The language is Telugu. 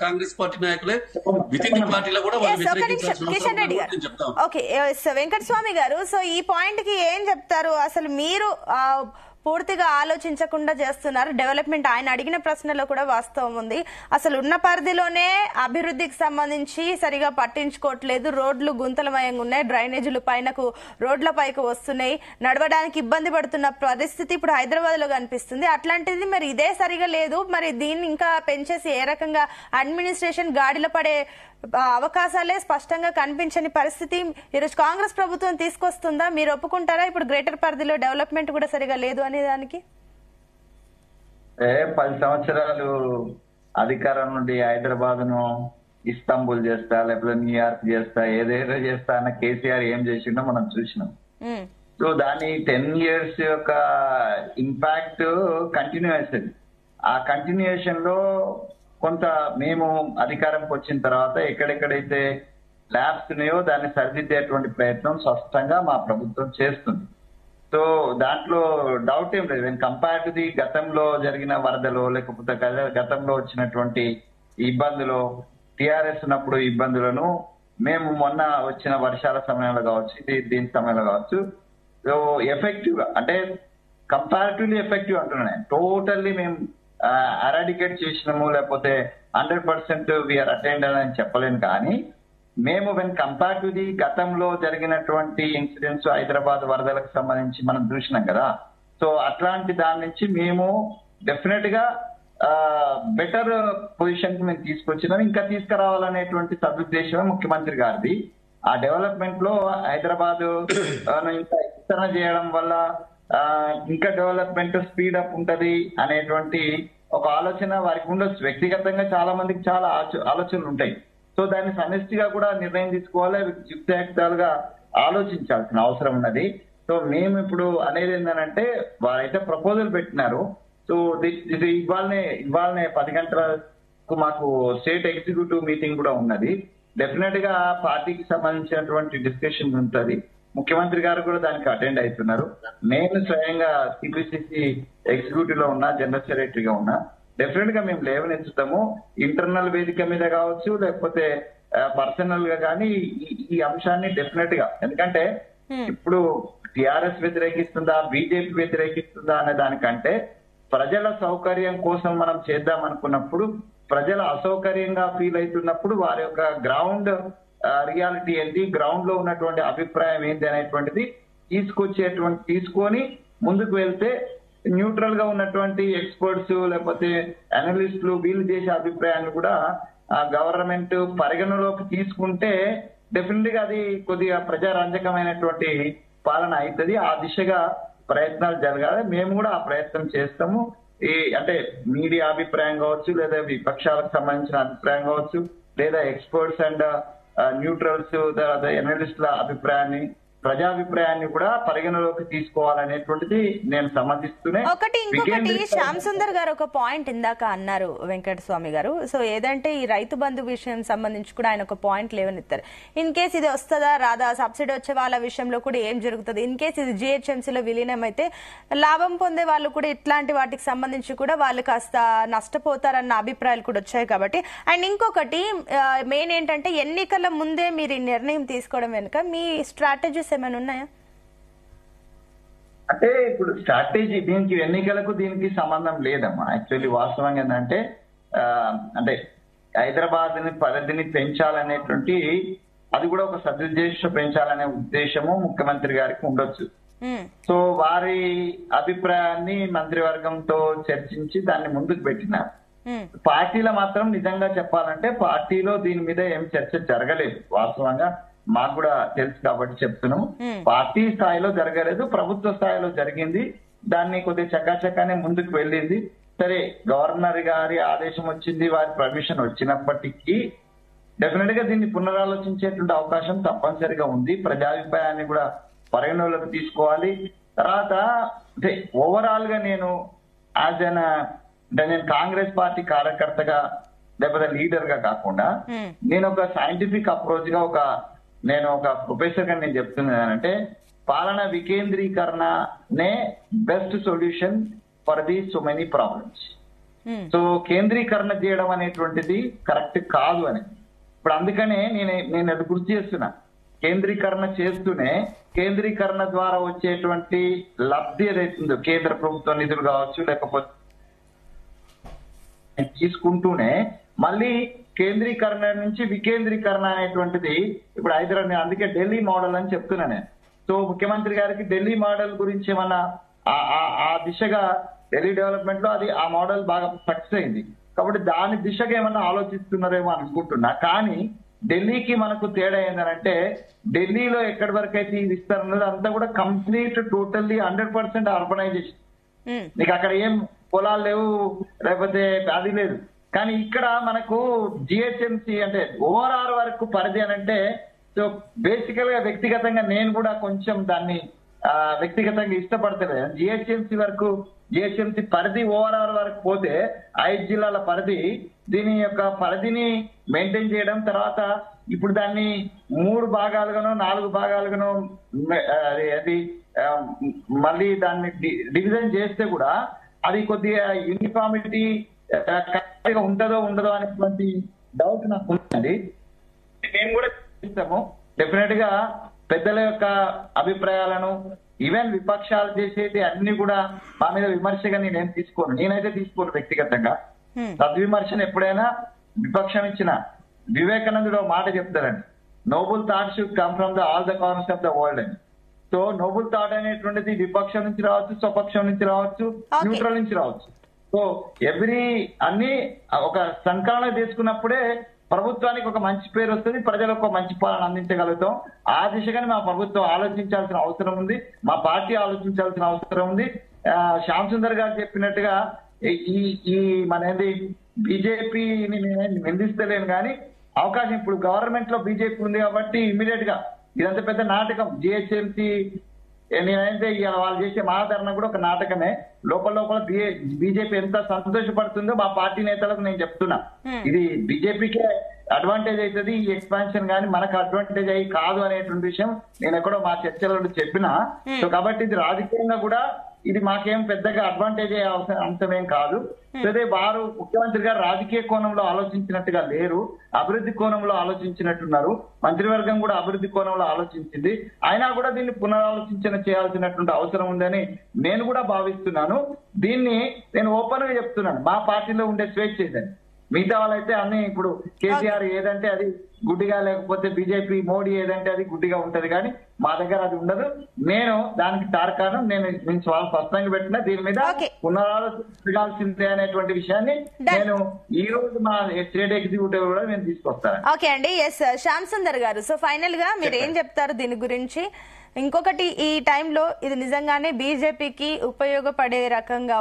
కాంగ్రెస్ పార్టీ నాయకులే విత్ ఇన్ ది పార్టీలో కూడా వాళ్ళు వ్యతిరేకించాల్సిన కిషన్ రెడ్డి అవసరం గారు, చెప్తాం. ఓకే వెంకటస్వామి గారు, సో ఈ పాయింట్ కి ఏం చెప్తారు? అసలు మీరు పూర్తిగా ఆలోచించకుండా చేస్తున్నారు. డెవలప్మెంట్ ఆయన అడిగిన ప్రశ్నలో కూడా వాస్తవం ఉంది. అసలు ఉన్న పరిధిలోనే అభివృద్ధికి సంబంధించి సరిగా పట్టించుకోవట్లేదు. రోడ్లు గుంతలమయంగా ఉన్నాయి, డ్రైనేజీలు రోడ్ల పైకి వస్తున్నాయి, నడవడానికి ఇబ్బంది పడుతున్న పరిస్థితి ఇప్పుడు హైదరాబాద్ లో కనిపిస్తుంది. అట్లాంటిది మరి ఇదే సరిగా లేదు, మరి దీన్ని ఇంకా పెంచేసి ఏ రకంగా అడ్మినిస్ట్రేషన్ గాడిలో పడే అవకాశాలే స్పష్టంగా కనిపించని పరిస్థితి ఈరోజు కాంగ్రెస్ ప్రభుత్వం తీసుకొస్తుందా? మీరు ఒప్పుకుంటారా ఇప్పుడు గ్రేటర్ పరిధిలో డెవలప్మెంట్ కూడా సరిగా లేదు అనే దానికి? 10 సంవత్సరాలు అధికారం నుండి హైదరాబాద్ ను ఇస్తాంబుల్ చేస్తా, లేకపోతే న్యూయార్క్ చేస్తా, ఏదేదో చేస్తా అన్న కేసీఆర్ ఏం చేసిండో మనం చూసినాం. సో దాని 10 years యొక్క ఇంపాక్ట్ కంటిన్యూ అవుతుంది. ఆ కంటిన్యూయేషన్ లో కొంత మేము అధికారంకి వచ్చిన తర్వాత ఎక్కడెక్కడైతే ల్యాబ్స్ ఉన్నాయో దాన్ని సరిదిద్దేటువంటి ప్రయత్నం స్పష్టంగా మా ప్రభుత్వం చేస్తుంది. సో దాంట్లో డౌట్ ఏం లేదు. కంపేర్ టు ది గతంలో జరిగిన వరదలో, లేకపోతే గతంలో వచ్చినటువంటి ఇబ్బందులు, టిఆర్ఎస్ ఉన్నప్పుడు ఇబ్బందులను మేము మొన్న వచ్చిన వర్షాల సమయంలో కావచ్చు, దీని సమయంలో కావచ్చు, సో ఎఫెక్టివ్ గా అంటే కంపారిటివ్లీ ఎఫెక్టివ్ అంటున్నాను. టోటల్లీ మేము అరాడికేట్ చేసినాము లేకపోతే 100% వీఆర్ అటెండ్ అని చెప్పలేను. కానీ మేము వెన్ కంపేర్ టు ది గతంలో జరిగినటువంటి ఇన్సిడెంట్స్, హైదరాబాద్ వరదలకు సంబంధించి మనం చూసినాం కదా. సో అట్లాంటి దాని నుంచి మేము డెఫినెట్ గా బెటర్ పొజిషన్ కి మేము తీసుకొచ్చినాం. ఇంకా తీసుకురావాలనేటువంటి సదుద్దేశమే ముఖ్యమంత్రి గారిది. ఆ డెవలప్మెంట్ లో హైదరాబాద్ ఇంకా విస్తరణ చేయడం వల్ల ఇంకా డెవలప్మెంట్ స్పీడ్ అప్ ఉంటది అనేటువంటి ఒక ఆలోచన వారికి ఉండొచ్చు. వ్యక్తిగతంగా చాలా మందికి చాలా ఆలోచనలు ఉంటాయి. సో దాన్ని సమిష్టిగా కూడా నిర్ణయం తీసుకోవాలి, యుక్తియుక్తాలుగా ఆలోచించాల్సిన అవసరం ఉన్నది. సో మేము ఇప్పుడు అనేది ఏంటంటే వారైతే ప్రపోజల్ పెట్టినారు. సో ఇది ఇవాళనే 10 గంటలకు మాకు స్టేట్ ఎగ్జిక్యూటివ్ మీటింగ్ కూడా ఉన్నది. డెఫినెట్ గా పార్టీకి సంబంధించినటువంటి డిస్కషన్ ఉంటుంది. ముఖ్యమంత్రి గారు కూడా దానికి అటెండ్ అవుతున్నారు. నేను స్వయంగా సిపిసిసి ఎగ్జిక్యూటివ్ లో ఉన్నా, జనరల్ సెక్రటరీగా ఉన్నా. డెఫినెట్ గా మేము లేవనెత్తుతాము. ఇంటర్నల్ వేదిక మీద కావచ్చు, లేకపోతే పర్సనల్ గా కానీ ఈ అంశాన్ని డెఫినెట్ గా, ఎందుకంటే ఇప్పుడు టిఆర్ఎస్ వ్యతిరేకిస్తుందా, బీజేపీ వ్యతిరేకిస్తుందా అనే దానికంటే ప్రజల సౌకర్యం కోసం మనం చేద్దాం అనుకున్నప్పుడు, ప్రజలు అసౌకర్యంగా ఫీల్ అవుతున్నప్పుడు వారి యొక్క గ్రౌండ్ రియాలిటీ ఏంటి, గ్రౌండ్ లో ఉన్నటువంటి అభిప్రాయం ఏంటి అనేటువంటిది తీసుకొని ముందుకు వెళ్తే న్యూట్రల్ గా ఉన్నటువంటి ఎక్స్పర్ట్స్ లేకపోతే అనలిస్టులు వీళ్ళు చేసే అభిప్రాయాన్ని కూడా గవర్నమెంట్ పరిగణలోకి తీసుకుంటే డెఫినెట్ గా అది కొద్దిగా ప్రజారంజకమైనటువంటి పాలన అవుతుంది. ఆ దిశగా ప్రయత్నాలు జరగాలి. మేము కూడా ఆ ప్రయత్నం చేస్తాము. అంటే మీడియా అభిప్రాయం కావచ్చు, లేదా విపక్షాలకు సంబంధించిన అభిప్రాయం కావచ్చు, లేదా ఎక్స్పర్ట్స్ అండ్ న్యూట్రల్స్ తర్వాత ఎనలిస్టుల అభిప్రాయాన్ని, ప్రజాభిప్రాయాన్ని కూడా పరిగణలోకి తీసుకోవాలనేటువంటిది నేను సమర్థిస్తూనే. ఇంకొకటి శ్యామ్ సుందర్ గారు ఒక పాయింట్ ఇందాక అన్నారు వెంకటస్వామి గారు. సో ఏదంటే ఈ రైతు బంధు విషయం సంబంధించి కూడా ఆయన ఒక పాయింట్ లేవనెత్తారు. ఇన్ కేసు ఇది వస్తుందా రాదా, సబ్సిడీ వచ్చే వాళ్ళ విషయంలో కూడా ఏం జరుగుతుంది, ఇన్ కేసు ఇది జిహెచ్ఎంసీలో విలీనం అయితే లాభం పొందే వాళ్ళు కూడా ఇట్లాంటి వాటికి సంబంధించి కూడా వాళ్ళు కాస్త నష్టపోతారన్న అభిప్రాయాలు కూడా వచ్చాయి కాబట్టి. అండ్ ఇంకొకటి మెయిన్ ఏంటంటే ఎన్నికల ముందే మీరు ఈ నిర్ణయం తీసుకోవడం వెనుక మీ స్ట్రాటజీస్ ఏమైనా ఉన్నాయా? అంటే ఇప్పుడు స్ట్రాటజీ దీనికి ఎన్నికలకు దీనికి సంబంధం లేదమ్మా. యాక్చువల్లీ వాస్తవంగా ఏంటంటే అంటే హైదరాబాద్ పరిధిని పెంచాలనేటువంటి అది కూడా ఒక సదుద్దేశం పెంచాలనే ఉద్దేశము ముఖ్యమంత్రి గారికి ఉండొచ్చు. సో వారి అభిప్రాయాన్ని మంత్రివర్గంతో చర్చించి దాన్ని ముందుకు పెట్టినారు. పార్టీలో మాత్రం నిజంగా చెప్పాలంటే పార్టీలో దీని మీద ఏం చర్చ జరగలేదు. వాస్తవంగా మాకు కూడా తెలుసు కాబట్టి చెప్తున్నాం. పార్టీ స్థాయిలో జరగలేదు, ప్రభుత్వ స్థాయిలో జరిగింది. దాన్ని కొద్దిగా చకాచకానే ముందుకు వెళ్ళింది. సరే గవర్నర్ గారి ఆదేశం వచ్చింది, వారి పర్మిషన్ వచ్చినప్పటికీ డెఫినెట్ గా దీన్ని పునరాలోచించేటువంటి అవకాశం తప్పనిసరిగా ఉంది. ప్రజాభిప్రాయాన్ని కూడా పరిగణలోకి తీసుకోవాలి. తర్వాత అంటే ఓవరాల్ గా నేను యాజ్ అన్ అంటే నేను కాంగ్రెస్ పార్టీ కార్యకర్తగా లేకపోతే లీడర్ గా కాకుండా నేను ఒక సైంటిఫిక్ అప్రోచ్ గా నేను ఒక ప్రొఫెసర్ గా నేను చెప్తున్నానంటే పాలన వికేంద్రీకరణనే best solution for the so many problems. So కేంద్రీకరణ చేయడం అనేటువంటిది కరెక్ట్ కాదు అని. ఇప్పుడు అందుకనే నేను అది గుర్తు చేస్తున్నా. కేంద్రీకరణ చేస్తూనే కేంద్రీకరణ ద్వారా వచ్చేటువంటి లబ్ధి ఏదైతుందో కేంద్ర ప్రభుత్వ నిధులు కావచ్చు లేకపోతే తీసుకుంటూనే మళ్ళీ కేంద్రీకరణ నుంచి వికేంద్రీకరణ అనేటువంటిది ఇప్పుడు హైదరాబాద్, అందుకే ఢిల్లీ మోడల్ అని చెప్తున్నా నేను. సో ముఖ్యమంత్రి గారికి ఢిల్లీ మోడల్ గురించి ఏమన్నా ఆ దిశగా ఢిల్లీ డెవలప్మెంట్ లో అది ఆ మోడల్ బాగా సక్సెస్ అయింది కాబట్టి దాని దిశగా ఏమన్నా ఆలోచిస్తున్నారేమో అనుకుంటున్నా. కానీ ఢిల్లీకి మనకు తేడా ఏంటంటే ఢిల్లీలో ఎక్కడి వరకు అయితే ఈ విస్తరణ అంతా కూడా కంప్లీట్ టోటల్లీ 100% అర్బనైజేషన్. నీకు అక్కడ ఏం పొలాలు లేవు లేకపోతే అది లేదు. కానీ ఇక్కడ మనకు జిహెచ్ఎంసీ అంటే ఓఆర్ఆర్ వరకు పరిధి అని అంటే సో బేసికల్ గా వ్యక్తిగతంగా నేను కూడా కొంచెం దాన్ని వ్యక్తిగతంగా ఇష్టపడతలేదు. జిహెచ్ఎంసీ పరిధి ఓఆర్ఆర్ వరకు పోతే 5 జిల్లాల పరిధి, దీని యొక్క పరిధిని మెయింటైన్ చేయడం, తర్వాత ఇప్పుడు దాన్ని 3 భాగాలుగానో 4 భాగాలుగానో అది మళ్ళీ దాన్ని డివిజన్ చేస్తే కూడా అది కొద్దిగా యూనిఫామిటీ కరెక్ట్ గా ఉంటుందో ఉండదో అనేటువంటి డౌట్ నాకు ఉంటుంది. మేము కూడా చేస్తాము డెఫినెట్ గా పెద్దల యొక్క అభిప్రాయాలను, ఈవెన్ విపక్షాలు చేసేది అన్ని కూడా మా మీద విమర్శగా నేనైతే తీసుకోను వ్యక్తిగతంగా. సద్విమర్శను ఎప్పుడైనా విపక్షం ఇచ్చిన వివేకానందుడు మాట చెప్తారండి, noble thought should come from all the corners of the world అని. సో నోబుల్ థాట్ అనేటువంటిది విపక్షం నుంచి రావచ్చు, స్వపక్షం నుంచి రావచ్చు, న్యూట్రల్ నుంచి రావచ్చు. సో అన్ని ఒక సంకలనం తీసుకున్నప్పుడే ప్రభుత్వానికి ఒక మంచి పేరు వస్తుంది, ప్రజలకు ఒక మంచి పాలన అందించగలుగుతాం. ఆ దిశగానే మా ప్రభుత్వం ఆలోచించాల్సిన అవసరం ఉంది, మా పార్టీ ఆలోచించాల్సిన అవసరం ఉంది. శ్యామ్ సుందర్ గారు చెప్పినట్టుగా ఈ మన బీజేపీని నిందిస్తలేను కానీ అవకాశం ఇప్పుడు గవర్నమెంట్ లో బీజేపీ ఉంది కాబట్టి ఇమ్మీడియట్ గా ఇదంతా పెద్ద నాటకం. జిహెచ్ఎంసీ నేనైతే వాళ్ళు చేసే మహాధరణ కూడా ఒక నాటకమే. లోపల బీజేపీ ఎంత సంతోషపడుతుందో మా పార్టీ నేతలకు నేను చెప్తున్నా. ఇది బీజేపీకే అడ్వాంటేజ్ అవుతుంది ఈ ఎక్స్పాన్షన్, కానీ మనకు అడ్వాంటేజ్ అయ్యి కాదు అనేటువంటి విషయం నేను ఎక్కడో మా చర్చలో చెప్పినా. సో కాబట్టి ఇది రాజకీయంగా కూడా ఇది మాకేం పెద్దగా అడ్వాంటేజ్ అయ్యే అంశమేం కాదు. అదే వారు ముఖ్యమంత్రి గారు రాజకీయ కోణంలో ఆలోచించినట్టుగా లేరు, అభివృద్ధి కోణంలో ఆలోచించినట్టున్నారు. మంత్రివర్గం కూడా అభివృద్ధి కోణంలో ఆలోచించింది. అయినా కూడా దీన్ని పునరాలోచించన చేయాల్సినటువంటి అవసరం ఉందని నేను కూడా భావిస్తున్నాను. దీన్ని నేను ఓపెన్ గా చెప్తున్నాను, మా పార్టీలో ఉండే స్వేచ్ఛ ఇదని. మిగతా వాళ్ళైతే అన్ని ఇప్పుడు కేసీఆర్ ఏదంటే అది గుడ్డిగా, లేకపోతే బీజేపీ మోడీ ఏదంటే అది గుడ్డిగా ఉంటది, కానీ మా దగ్గర అది ఉండదు. నేను దానికి తార్కాణం నేను స్పష్టంగా పెట్టిన దీని మీద పునరాలోచించాల్సిందే అనేటువంటి విషయాన్ని నేను ఈ రోజు మా స్టేట్ ఎగ్జిక్యూటివ్ కూడా నేను తీసుకొస్తాను. ఓకే అండి, ఎస్ శ్యామ్ సుందర్ గారు, సో ఫైనల్ గా మీరు ఏం చెప్తారు దీని గురించి? ఇంకొకటి, ఈ టైంలో ఇది నిజంగానే బీజేపీకి ఉపయోగపడే రకంగా